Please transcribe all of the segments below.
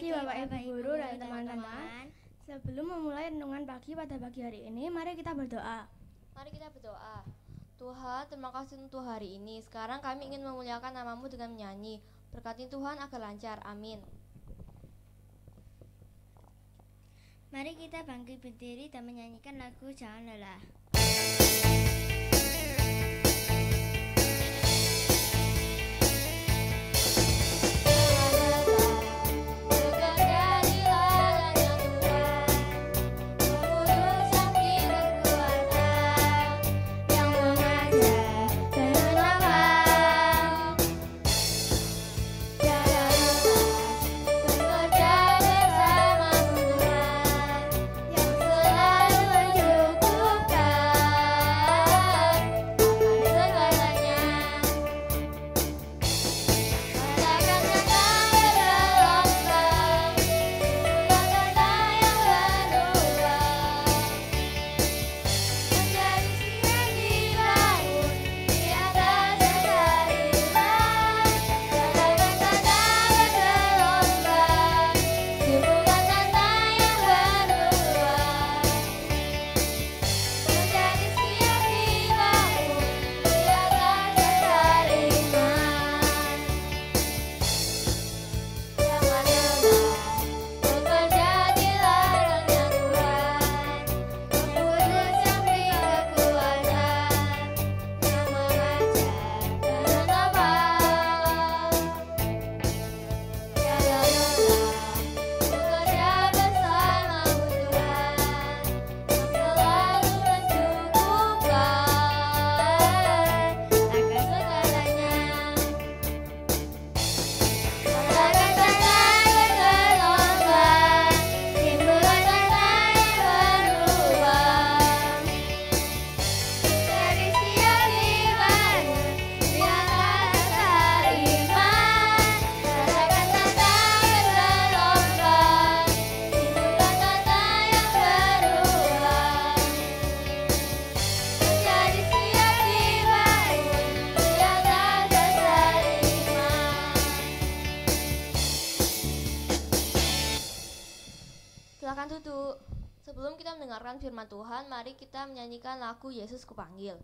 pagi Bapak Ibu Guru dan teman-teman. Sebelum memulai renungan pagi pada pagi hari ini, mari kita berdoa. Mari kita berdoa. Tuhan, terima kasih untuk hari ini. Sekarang kami ingin memuliakan nama-Mu dengan menyanyi. Berkati Tuhan agar lancar. Amin. Mari kita bangkit berdiri dan menyanyikan lagu Jangan Lelah. Silakan duduk. Sebelum kita mendengarkan firman Tuhan, mari kita menyanyikan lagu Yesus Kupanggil.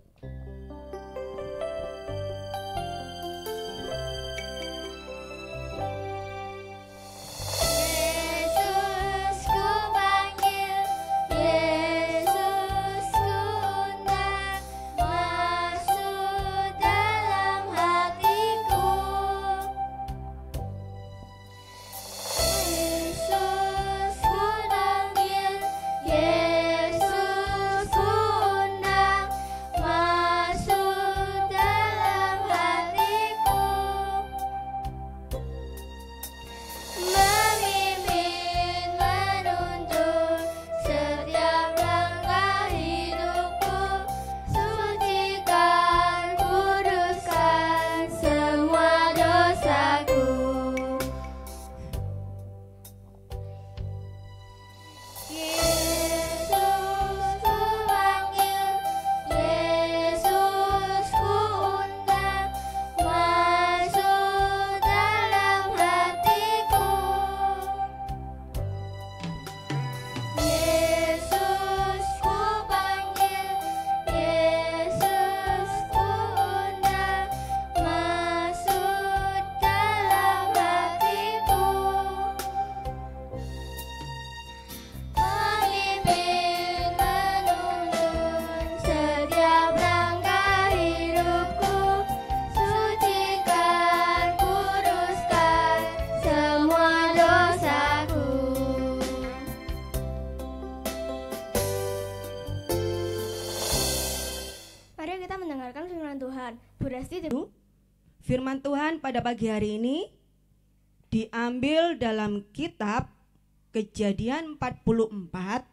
Firman Tuhan pada pagi hari ini diambil dalam kitab Kejadian 44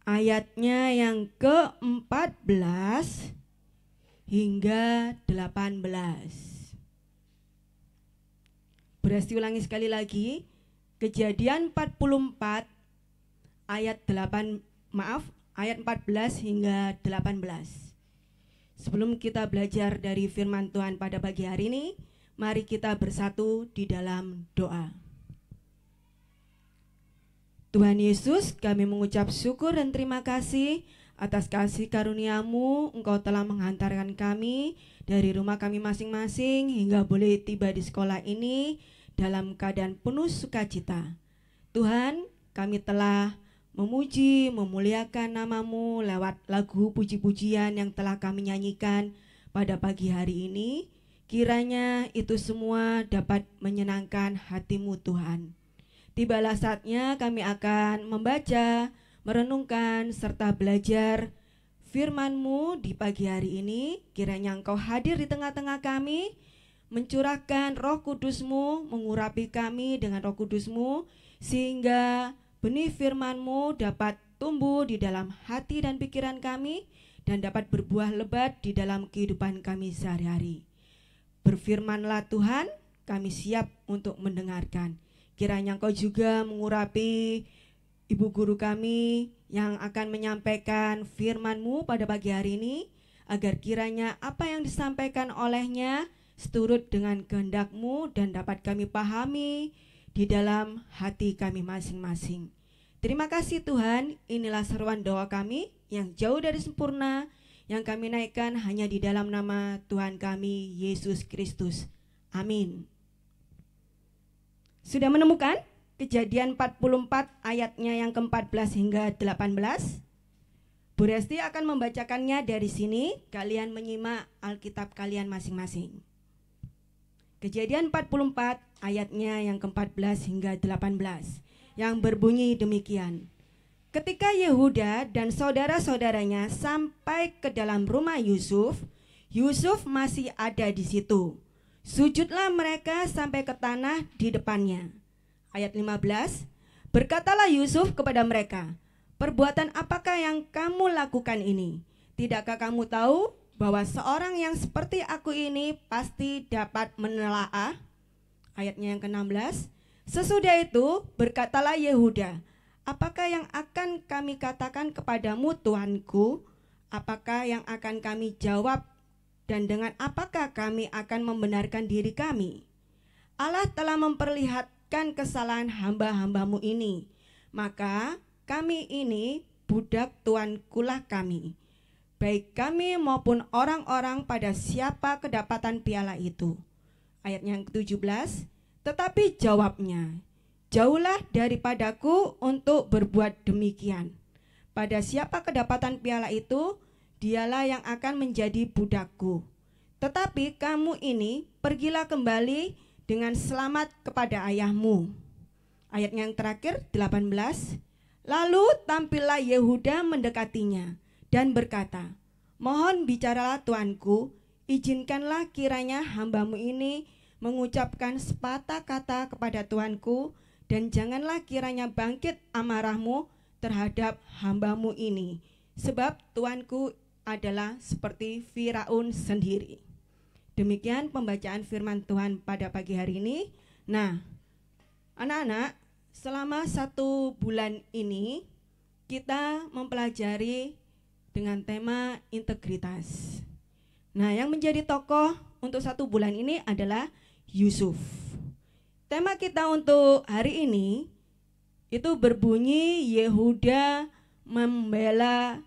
ayatnya yang ke-14 hingga 18. Berarti ulangi sekali lagi, Kejadian 44 ayat 14 hingga 18. Sebelum kita belajar dari firman Tuhan pada pagi hari ini, Mari kita bersatu di dalam doa. Tuhan Yesus, kami mengucap syukur dan terima kasih atas kasih karunia-Mu. Engkau telah menghantarkan kami dari rumah kami masing-masing hingga boleh tiba di sekolah ini dalam keadaan penuh sukacita. Tuhan, kami telah memuji, memuliakan nama-Mu lewat lagu puji-pujian yang telah kami nyanyikan pada pagi hari ini. Kiranya itu semua dapat menyenangkan hati-Mu Tuhan. Tibalah saatnya kami akan membaca, merenungkan, serta belajar firman-Mu di pagi hari ini. Kiranya Engkau hadir di tengah-tengah kami, mencurahkan Roh Kudus-Mu, mengurapi kami dengan Roh Kudus-Mu, sehingga benih firman-Mu dapat tumbuh di dalam hati dan pikiran kami, dan dapat berbuah lebat di dalam kehidupan kami sehari-hari. Berfirmanlah Tuhan, kami siap untuk mendengarkan. Kiranya Engkau juga mengurapi ibu guru kami yang akan menyampaikan firman-Mu pada pagi hari ini, agar kiranya apa yang disampaikan olehnya seturut dengan kehendak-Mu dan dapat kami pahami di dalam hati kami masing-masing. Terima kasih Tuhan, inilah seruan doa kami yang jauh dari sempurna, yang kami naikkan hanya di dalam nama Tuhan kami, Yesus Kristus. Amin. Sudah menemukan Kejadian 44 ayatnya yang ke-14 hingga 18? Bu Resti akan membacakannya dari sini, kalian menyimak Alkitab kalian masing-masing. Kejadian 44 ayatnya yang ke-14 hingga 18 yang berbunyi demikian. Ketika Yehuda dan saudara-saudaranya sampai ke dalam rumah Yusuf, Yusuf masih ada di situ. Sujudlah mereka sampai ke tanah di depannya. Ayat 15, berkatalah Yusuf kepada mereka, perbuatan apakah yang kamu lakukan ini? Tidakkah kamu tahu bahwa seorang yang seperti aku ini pasti dapat menelaah? Ayatnya yang ke-16, sesudah itu berkatalah Yehuda, apakah yang akan kami katakan kepadamu Tuanku? Apakah yang akan kami jawab? Dan dengan apakah kami akan membenarkan diri kami? Allah telah memperlihatkan kesalahan hamba-hambamu ini. Maka kami ini budak tuankulah kami. Baik kami maupun orang-orang pada siapa kedapatan piala itu. Ayat yang ke-17. Tetapi jawabnya, jauhlah daripadaku untuk berbuat demikian. Pada siapa kedapatan piala itu, dialah yang akan menjadi budakku. Tetapi kamu ini pergilah kembali dengan selamat kepada ayahmu. Ayat yang terakhir 18. Lalu tampillah Yehuda mendekatinya dan berkata, mohon bicaralah tuanku, izinkanlah kiranya hambamu ini mengucapkan sepatah kata kepada tuanku, dan janganlah kiranya bangkit amarahmu terhadap hambamu ini, sebab tuanku adalah seperti Firaun sendiri. Demikian pembacaan firman Tuhan pada pagi hari ini. Nah, anak-anak, selama 1 bulan ini kita mempelajari dengan tema integritas. Nah, yang menjadi tokoh untuk 1 bulan ini adalah Yusuf. Tema kita untuk hari ini itu berbunyi Yehuda membela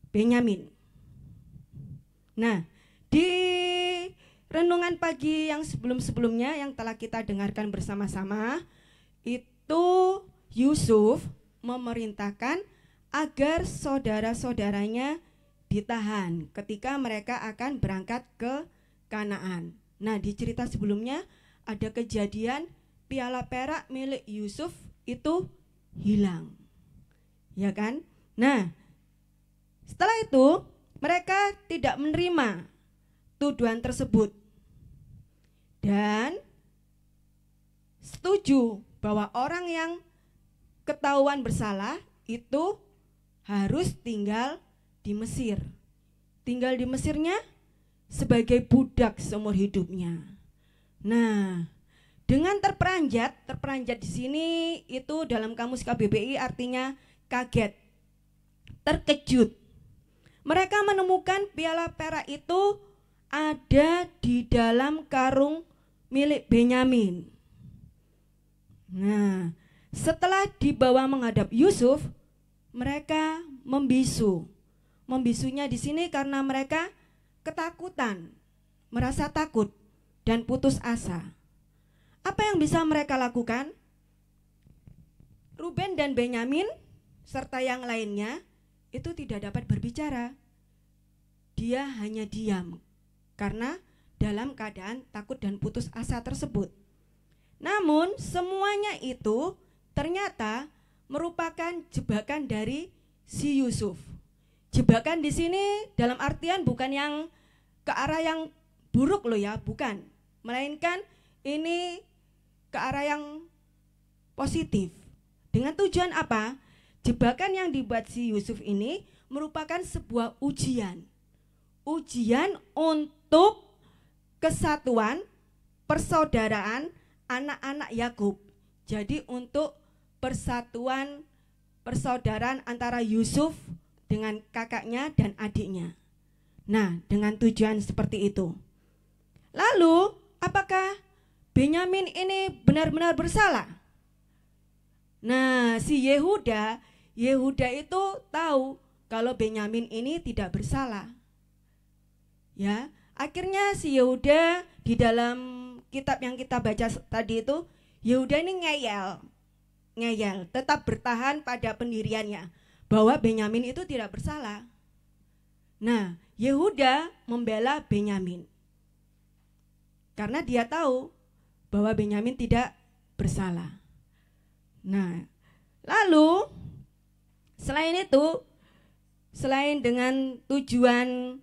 Benyamin. Nah, di renungan pagi yang sebelum-sebelumnya yang telah kita dengarkan bersama-sama, itu Yusuf memerintahkan agar saudara-saudaranya ditahan ketika mereka akan berangkat ke Kanaan. Nah, di cerita sebelumnya ada kejadian piala perak milik Yusuf itu hilang. Ya kan? Nah, setelah itu mereka tidak menerima tuduhan tersebut dan setuju bahwa orang yang ketahuan bersalah itu harus tinggal di Mesir. Tinggal di Mesirnya sebagai budak seumur hidupnya. Nah, dengan terperanjat di sini itu dalam kamus KBBI artinya kaget, terkejut. Mereka menemukan piala perak itu ada di dalam karung milik Benyamin. Nah, setelah dibawa menghadap Yusuf, mereka membisu. Membisunya di sini karena mereka ketakutan, merasa takut dan putus asa. Apa yang bisa mereka lakukan? Ruben dan Benyamin serta yang lainnya itu tidak dapat berbicara. Dia hanya diam karena dalam keadaan takut dan putus asa tersebut. Namun semuanya itu ternyata merupakan jebakan dari si Yusuf. Jebakan di sini dalam artian bukan yang ke arah yang buruk loh ya, bukan. Melainkan ini ke arah yang positif. Dengan tujuan apa? Jebakan yang dibuat si Yusuf ini merupakan sebuah ujian. Ujian untuk kesatuan, persaudaraan anak-anak Yakub. Jadi untuk persatuan, persaudaraan antara Yusuf dengan kakaknya dan adiknya. Nah, dengan tujuan seperti itu. Lalu, apakah Benyamin ini benar-benar bersalah? Nah, si Yehuda itu tahu kalau Benyamin ini tidak bersalah. Ya, akhirnya si Yehuda di dalam kitab yang kita baca tadi itu, Yehuda ini ngeyel, tetap bertahan pada pendiriannya bahwa Benyamin itu tidak bersalah. Nah, Yehuda membela Benyamin karena dia tahu bahwa Benyamin tidak bersalah. Nah, lalu selain itu, selain dengan tujuan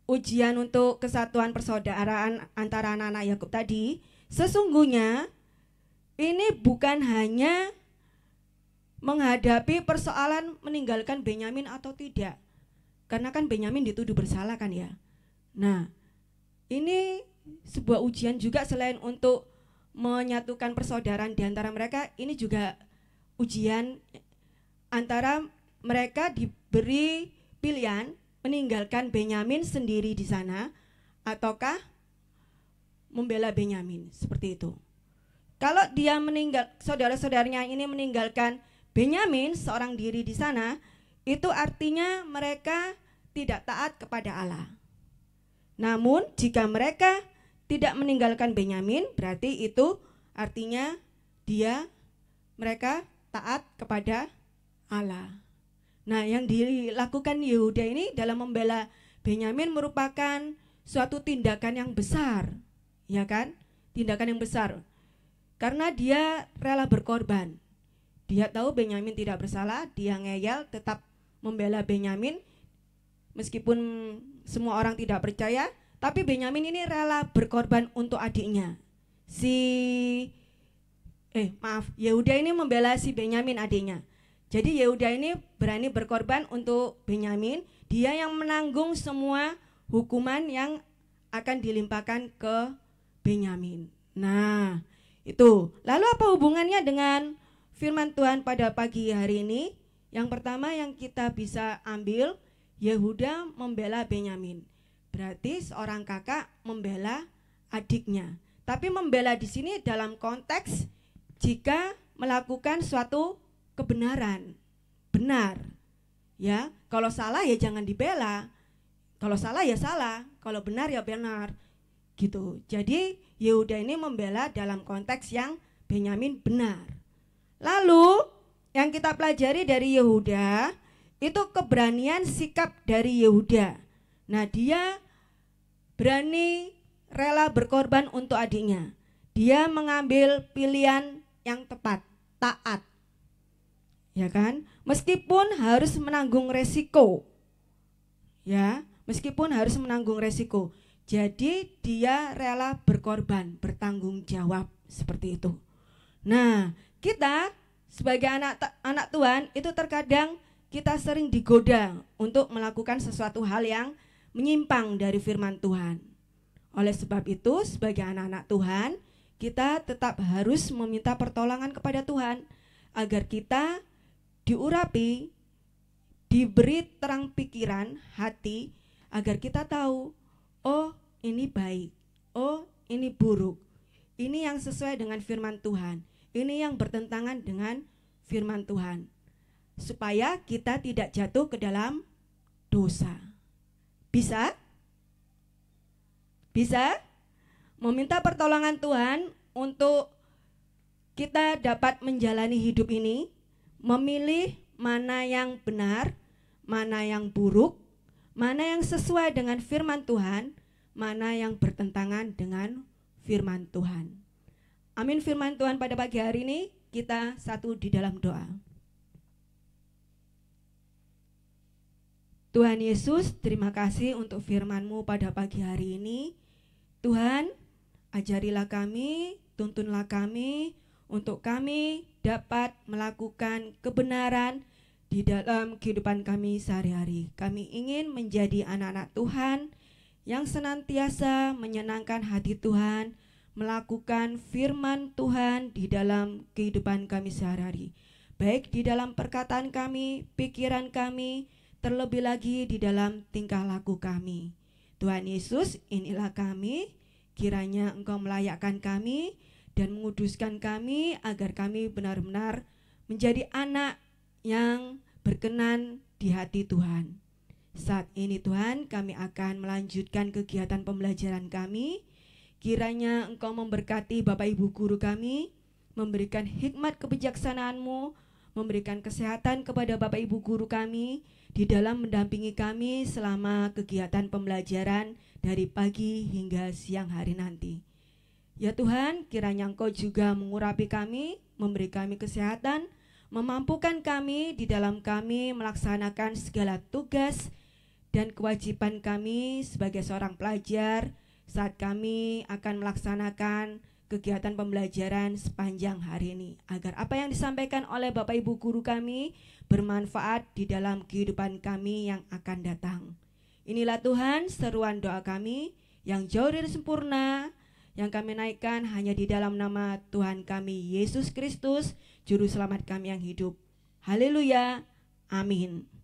ujian untuk kesatuan persaudaraan antara anak-anak Yakub tadi, sesungguhnya ini bukan hanya menghadapi persoalan meninggalkan Benyamin atau tidak. Karena kan Benyamin dituduh bersalah kan ya. Nah, ini sebuah ujian juga selain untuk menyatukan persaudaraan di antara mereka, ini juga ujian antara mereka diberi pilihan meninggalkan Benyamin sendiri di sana ataukah membela Benyamin, seperti itu. Kalau dia saudara-saudaranya ini meninggalkan Benyamin seorang diri di sana, itu artinya mereka tidak taat kepada Allah. Namun jika mereka tidak meninggalkan Benyamin, berarti itu artinya mereka taat kepada Allah. Nah, yang dilakukan Yehuda ini dalam membela Benyamin merupakan suatu tindakan yang besar, ya kan? Tindakan yang besar. Karena dia rela berkorban. Dia tahu Benyamin tidak bersalah, dia ngeyel tetap membela Benyamin meskipun semua orang tidak percaya, tapi Benyamin ini rela berkorban untuk adiknya. Yehuda ini membela si Benyamin adiknya. Jadi Yehuda ini berani berkorban untuk Benyamin, dia yang menanggung semua hukuman yang akan dilimpahkan ke Benyamin. Nah, itu. Lalu apa hubungannya dengan firman Tuhan pada pagi hari ini? Yang pertama yang kita bisa ambil, Yehuda membela Benyamin. Berarti seorang kakak membela adiknya. Tapi membela di sini dalam konteks jika melakukan suatu kebenaran, benar. Ya, kalau salah ya jangan dibela. Kalau salah ya salah, kalau benar ya benar. Gitu. Jadi Yehuda ini membela dalam konteks yang Benyamin benar. Lalu yang kita pelajari dari Yehuda itu keberanian sikap dari Yehuda. Nah, dia berani rela berkorban untuk adiknya. Dia mengambil pilihan yang tepat, taat. Ya kan? Meskipun harus menanggung resiko. Ya, meskipun harus menanggung resiko. Jadi dia rela berkorban, bertanggung jawab seperti itu. Nah, kita sebagai anak Tuhan itu terkadang kita sering digoda untuk melakukan sesuatu hal yang menyimpang dari firman Tuhan. Oleh sebab itu, sebagai anak-anak Tuhan, kita tetap harus meminta pertolongan kepada Tuhan agar kita diurapi, diberi terang pikiran, hati, agar kita tahu, oh ini baik, oh ini buruk, ini yang sesuai dengan firman Tuhan, ini yang bertentangan dengan firman Tuhan, supaya kita tidak jatuh ke dalam dosa. Bisa? Bisa? Meminta pertolongan Tuhan untuk kita dapat menjalani hidup ini, memilih mana yang benar, mana yang buruk, mana yang sesuai dengan firman Tuhan, mana yang bertentangan dengan firman Tuhan. Amin. Firman Tuhan pada pagi hari ini, kita satu di dalam doa. Tuhan Yesus, terima kasih untuk firman-Mu pada pagi hari ini. Tuhan, ajarilah kami, tuntunlah kami, untuk kami dapat melakukan kebenaran di dalam kehidupan kami sehari-hari. Kami ingin menjadi anak-anak Tuhan yang senantiasa menyenangkan hati Tuhan, melakukan firman Tuhan di dalam kehidupan kami sehari-hari, baik di dalam perkataan kami, pikiran kami, terlebih lagi di dalam tingkah laku kami. Tuhan Yesus, inilah kami, kiranya Engkau melayakkan kami dan menguduskan kami agar kami benar-benar menjadi anak yang berkenan di hati Tuhan. Saat ini Tuhan, kami akan melanjutkan kegiatan pembelajaran kami. Kiranya Engkau memberkati Bapak Ibu guru kami, memberikan hikmat kebijaksanaan-Mu, memberikan kesehatan kepada Bapak Ibu guru kami di dalam mendampingi kami selama kegiatan pembelajaran dari pagi hingga siang hari nanti. Ya Tuhan, kiranya Engkau juga mengurapi kami, memberi kami kesehatan, memampukan kami di dalam kami melaksanakan segala tugas dan kewajiban kami sebagai seorang pelajar saat kami akan melaksanakan kegiatan pembelajaran sepanjang hari ini, agar apa yang disampaikan oleh Bapak Ibu guru kami bermanfaat di dalam kehidupan kami yang akan datang. Inilah Tuhan seruan doa kami yang jauh dari sempurna, yang kami naikkan hanya di dalam nama Tuhan kami Yesus Kristus, Juru Selamat kami yang hidup. Haleluya, amin.